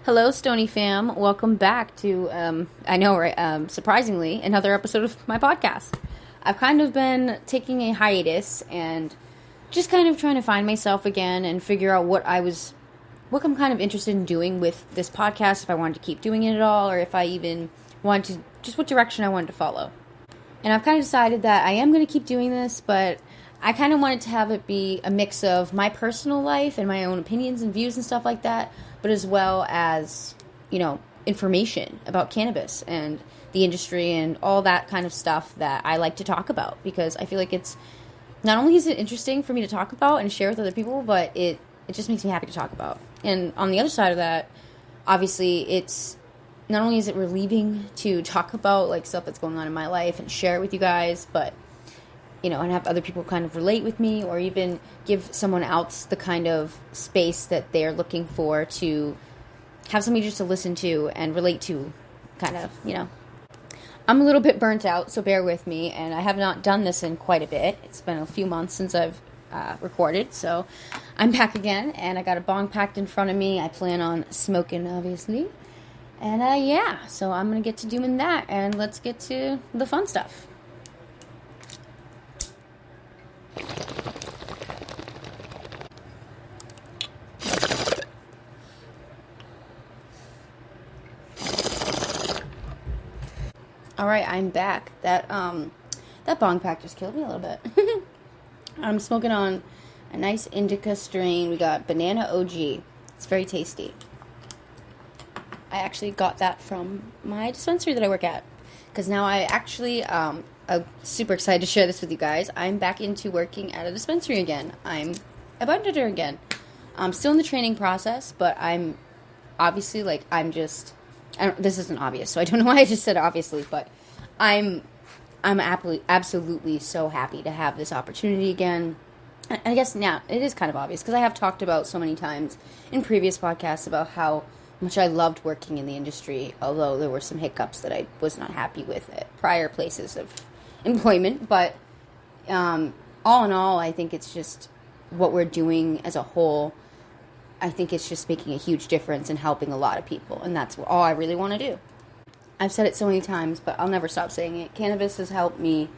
Hello, Stony fam. Welcome back to, I know, right? Surprisingly, another episode of my podcast. I've kind of been taking a hiatus and just kind of trying to find myself again and figure out what I'm kind of interested in doing with this podcast, if I wanted to keep doing it at all, or if I even wanted to, just what direction I wanted to follow. And I've kind of decided that I am going to keep doing this, but I kind of wanted to have it be a mix of my personal life and my own opinions and views and stuff like that, but as well as, information about cannabis and the industry and all that kind of stuff that I like to talk about, because I feel like it's, not only is it interesting for me to talk about and share with other people, but it just makes me happy to talk about. And on the other side of that, obviously, it's, not only is it relieving to talk about, like, stuff that's going on in my life and share it with you guys, but and have other people kind of relate with me, or even give someone else the kind of space that they're looking for, to have somebody just to listen to and relate to, kind of, I'm a little bit burnt out, so bear with me, and I have not done this in quite a bit. It's been a few months since I've recorded, so I'm back again, and I got a bong packed in front of me. I plan on smoking, obviously, and so I'm going to get to doing that, and let's get to the fun stuff. All right, I'm back. That bong pack just killed me a little bit. I'm smoking on a nice indica strain. We got Banana OG. It's very tasty. I actually got that from my dispensary that I work at, because now I actually, I'm super excited to share this with you guys. I'm back into working at a dispensary again. I'm a bartender again. I'm still in the training process, but I'm obviously, this isn't obvious, so I don't know why I just said obviously, but I'm absolutely so happy to have this opportunity again. I guess now it is kind of obvious, because I have talked about so many times in previous podcasts about how much I loved working in the industry, although there were some hiccups that I was not happy with at prior places of employment. But all in all, I think it's just what we're doing as a whole. I think it's just making a huge difference and helping a lot of people, and that's all I really want to do. I've said it so many times, but I'll never stop saying it. Cannabis has helped me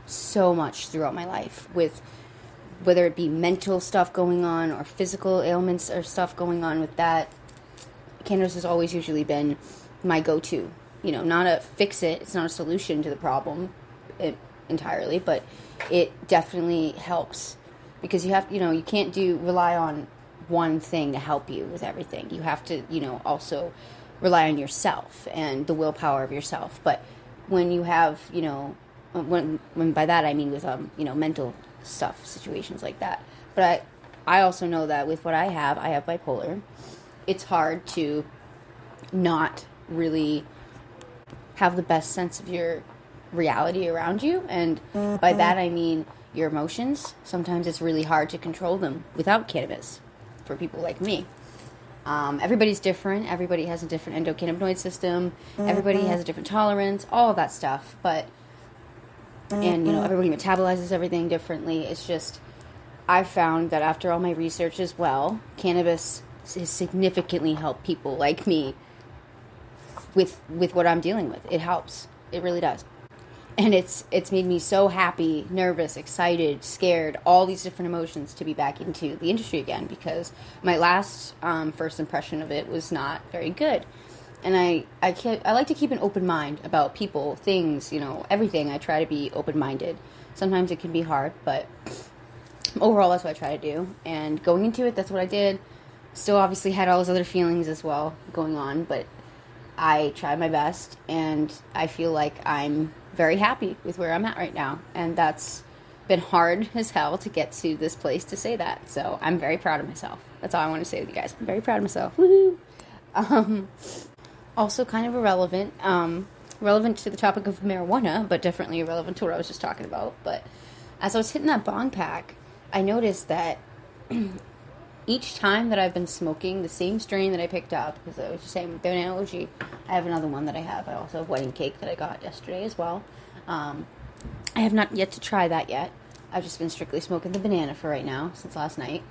so much throughout my life, with whether it be mental stuff going on or physical ailments or stuff going on with that. Cannabis has always usually been my go-to. Not a fix-it, it's not a solution to the problem entirely, but it definitely helps, because you have, you can't rely on one thing to help you with everything. You have to, also rely on yourself and the willpower of yourself. But when you have, when by that I mean with, mental stuff, situations like that. But I also know that with what I have bipolar. It's hard to not really have the best sense of your reality around you. And by that I mean your emotions. Sometimes it's really hard to control them without cannabis, for people like me. Everybody's different. Everybody has a different endocannabinoid system. Everybody has a different tolerance, all of that stuff. And everybody metabolizes everything differently. It's just, I've found that after all my research as well, cannabis has significantly helped people like me with what I'm dealing with. It helps. It really does. And it's made me so happy, nervous, excited, scared, all these different emotions to be back into the industry again, because my last first impression of it was not very good. And I like to keep an open mind about people, things, everything. I try to be open-minded. Sometimes it can be hard, but overall that's what I try to do. And going into it, that's what I did. Still obviously had all those other feelings as well going on, but I tried my best, and I feel like I'm very happy with where I'm at right now. And that's been hard as hell to get to this place to say that. So I'm very proud of myself. That's all I want to say with you guys. I'm very proud of myself. Woohoo! Also kind of irrelevant. Relevant to the topic of marijuana, but definitely irrelevant to what I was just talking about. But as I was hitting that bong pack, I noticed that each time that I've been smoking the same strain that I picked up, because I was just saying Banana OG, I have another one that I have. I also have wedding cake that I got yesterday as well. I have not yet to try that yet. I've just been strictly smoking the banana for right now, since last night.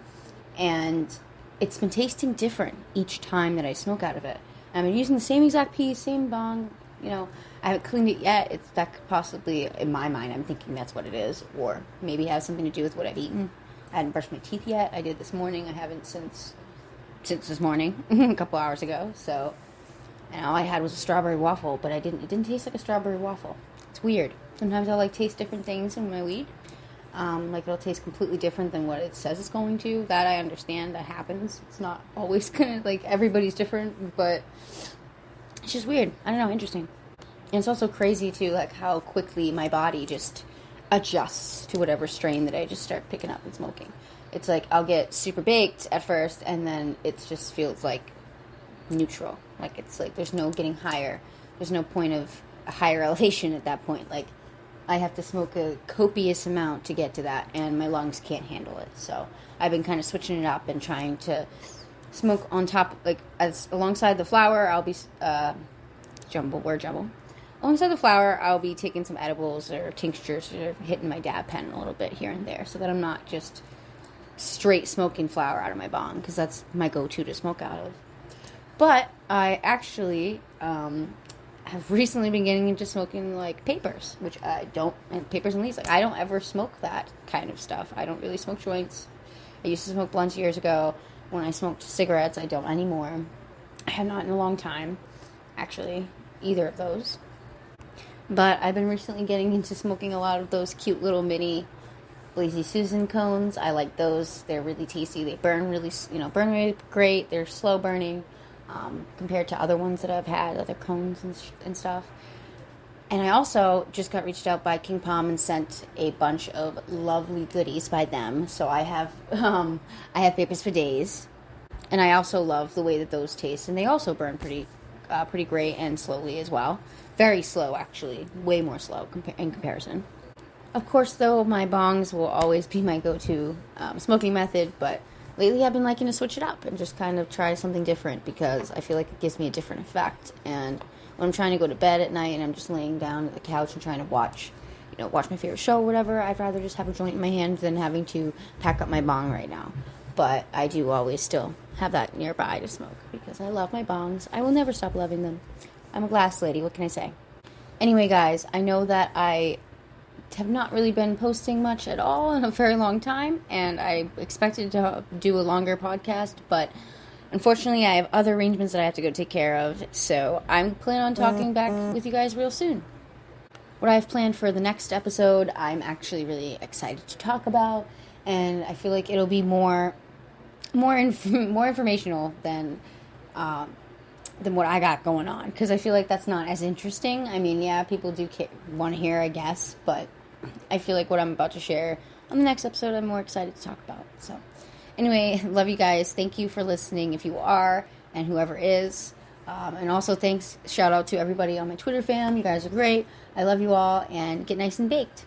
And it's been tasting different each time that I smoke out of it. I've been using the same exact piece, same bong, I haven't cleaned it yet. That could possibly, in my mind, I'm thinking that's what it is, or maybe has something to do with what I've eaten. I hadn't brushed my teeth yet. I did this morning. I haven't since this morning, a couple hours ago, so, and all I had was a strawberry waffle, but it didn't taste like a strawberry waffle. It's weird. Sometimes I'll, taste different things in my weed. It'll taste completely different than what it says it's going to. That I understand. That happens. It's not always gonna, everybody's different, but it's just weird. I don't know, interesting. And it's also crazy, too, how quickly my body just adjusts to whatever strain that I just start picking up and smoking. It's I'll get super baked at first, and then it just feels neutral. There's no getting higher. There's no point of a higher elevation at that point. I have to smoke a copious amount to get to that, and my lungs can't handle it. So I've been kind of switching it up and trying to smoke on top, as alongside the flower, I'll be, jumble. Alongside the flower, I'll be taking some edibles or tinctures or hitting my dab pen a little bit here and there so that I'm not just straight smoking flower out of my bong, because that's my go-to to smoke out of. But I actually, have recently been getting into smoking papers, which I don't, and papers and leaves. I don't ever smoke that kind of stuff. I don't really smoke joints. I used to smoke blunts years ago. When I smoked cigarettes, I don't anymore. I have not in a long time, actually, either of those. But I've been recently getting into smoking a lot of those cute little mini Lazy Susan cones. I like those. They're really tasty. They burn really great. They're slow burning. Compared to other ones that I've had, other cones and stuff. And I also just got reached out by King Palm and sent a bunch of lovely goodies by them. So I have papers for days, and I also love the way that those taste, and they also burn pretty great and slowly as well. Very slow, actually, way more slow in comparison. Of course, though, my bongs will always be my go-to smoking method, but lately I've been liking to switch it up and just kind of try something different, because I feel like it gives me a different effect. And when I'm trying to go to bed at night and I'm just laying down at the couch and trying to watch my favorite show or whatever, I'd rather just have a joint in my hand than having to pack up my bong right now. But I do always still have that nearby to smoke, because I love my bongs. I will never stop loving them. I'm a glass lady, what can I say? Anyway, guys, I know that I have not really been posting much at all in a very long time, and I expected to do a longer podcast, but unfortunately I have other arrangements that I have to go take care of, so I'm planning on talking back with you guys real soon. What I have planned for the next episode, I'm actually really excited to talk about, and I feel like it'll be more informational than what I got going on, because I feel like that's not as interesting. I mean, yeah, people do want to hear, I guess, but I feel like what I'm about to share on the next episode, I'm more excited to talk about. So, anyway, love you guys. Thank you for listening, if you are, and whoever is. And also, shout out to everybody on my Twitter fam. You guys are great. I love you all, and get nice and baked.